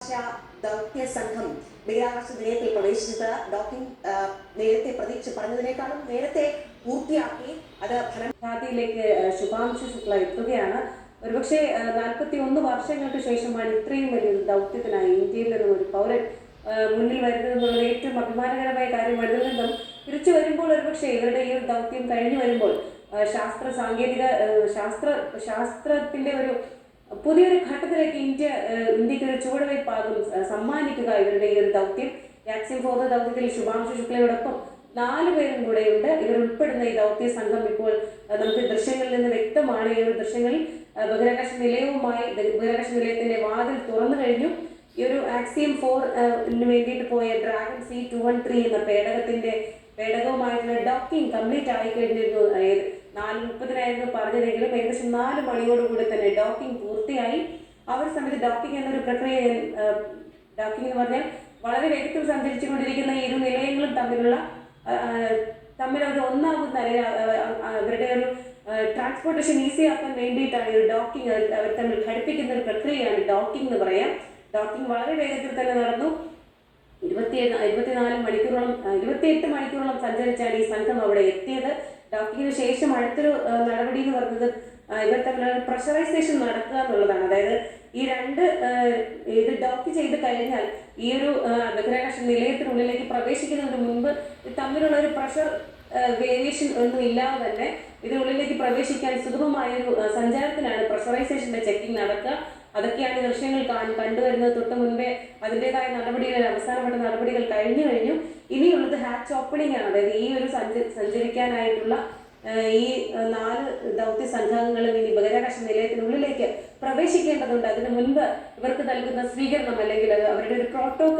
ദൗത്യ സംഘം ബഹിരാകാശ നിലയത്തിൽ പ്രവേശിച്ചത് ഡോക്കിംഗ് നേരത്തെ പ്രതീക്ഷിച്ച് പറഞ്ഞതിനേക്കാളും നേരത്തെ പൂർത്തിയാക്കി അത് ഫലഖാതിയിലേക്ക് ശുഭാംശു ശുക്ല എത്തുകയാണ്. ഒരുപക്ഷെ 41 വർഷങ്ങൾക്ക് ശേഷമാണ് ഇത്രയും വലിയൊരു ദൗത്യത്തിനായി ഇന്ത്യയിൽ നിന്നും ഒരു പൗരൻ മുന്നിൽ വരുന്നതെന്നുള്ളത് ഏറ്റവും അഭിമാനകരമായ കാര്യമാണ്. ഇതിൽ നിന്നും തിരിച്ചു വരുമ്പോൾ ഒരുപക്ഷെ ഇവരുടെ ഈ ഒരു ദൗത്യം കഴിഞ്ഞു വരുമ്പോൾ ശാസ്ത്രത്തിന്റെ ഒരു പുതിയൊരു ഘട്ടത്തിലേക്ക് ഇന്ത്യക്ക് ഒരു ചുവടുവയ്പാകും സമ്മാനിക്കുക ഇവരുടെ ഈ ഒരു ദൗത്യം. വാക്സിൻ ഫോർ ദ ദൗത്യത്തിൽ ശുഭാംശു ശുക്ലയോടൊപ്പം 4 പേരും കൂടെയുണ്ട്. ഇവർ ഉൾപ്പെടുന്ന ഈ ദൗത്യ സംഘം ഇപ്പോൾ നമുക്ക് ദൃശ്യങ്ങളിൽ നിന്ന് വ്യക്തമാണ്. ഈ ഒരു ദൃശ്യങ്ങളിൽ ബഹിരാകാശ നിലയത്തിന്റെ വാതിൽ തുറന്നു കഴിഞ്ഞു. ഈ ഒരു ആക്സിയം 4 വേണ്ടിയിട്ട് പോയ ഡ്രാഗൺ C213 എന്ന പേടകവുമായിട്ടുള്ള ഡോക്കിംഗ് കംപ്ലീറ്റ് ആയി കഴിഞ്ഞിരുന്നു. 4:30 പറഞ്ഞതെങ്കിലും ഏകദേശം 4 മണിയോടുകൂടി തന്നെ ഡോക്കിംഗ് പൂർത്തിയായി. അവർ സമയത്ത് ഡോക്കിംഗ് എന്നൊരു പ്രക്രിയ, ഡോക്കിംഗ് എന്ന് പറഞ്ഞാൽ വളരെ വേഗത്തിൽ സഞ്ചരിച്ചുകൊണ്ടിരിക്കുന്ന ഇരു നിലയങ്ങളും തമ്മിലൊരു ഒന്നാകുന്ന അവരുടെ ഒരു ട്രാൻസ്പോർട്ടേഷൻ ഈസി ആക്കാൻ വേണ്ടിയിട്ടാണ് ഒരു ഡോക്കിംഗ് അവർ തമ്മിൽ ഘടിപ്പിക്കുന്ന ഒരു പ്രക്രിയയാണ് ഡോക്കിംഗ് എന്ന് പറയാം. ഡോക്കിംഗ് വളരെ വേഗത്തിൽ തന്നെ നടന്നു. 28 മണിക്കൂറോളം സഞ്ചരിച്ചാണ് ഈ സംഘം അവിടെ എത്തിയത്. ഡോക്കിങ്ങിന് ശേഷം അടുത്തൊരു നടപടി എന്ന് പറയുന്നത് ഇവർ തമ്മിലുള്ള പ്രഷറൈസേഷൻ നടക്കുക എന്നുള്ളതാണ്. അതായത് ഇത് ഡോക്ക് ചെയ്ത് കഴിഞ്ഞാൽ ഈ ഒരു ബഹിരാകാശ നിലയത്തിനുള്ളിലേക്ക് പ്രവേശിക്കുന്നതിന് മുൻപ് തമ്മിലുള്ള ഒരു പ്രഷർ വേരിയേഷൻ ഒന്നും ഇല്ലാതെ തന്നെ ഇതിനുള്ളിലേക്ക് പ്രവേശിക്കാൻ സുഗമമായൊരു സഞ്ചാരത്തിനാണ് പ്രഷറൈസേഷന്റെ ചെക്കിംഗ് നടക്കുക. അതൊക്കെയാണ് ദൃശ്യങ്ങൾ കണ്ടുവരുന്നത്. തൊട്ട് മുൻപേ അതിൻ്റെതായ അവസാനപ്പെട്ട നടപടികൾ കഴിഞ്ഞു. ഇനിയുള്ളത് ഹാച്ച് ഓപ്പണിംഗ് ആണ്. അതായത് ഈ ഒരു സഞ്ചരിക്കാനായിട്ടുള്ള ഈ 4 ദൗത്യ സംഘങ്ങളും ഇനി ബഹിരാകാശ നിലയത്തിനുള്ളിലേക്ക് പ്രവേശിക്കേണ്ടതുണ്ട്. അതിനു മുൻപ് ഇവർക്ക് നൽകുന്ന സ്വീകരണം അല്ലെങ്കിൽ അവരുടെ ഒരു പ്രോട്ടോക്കോൾ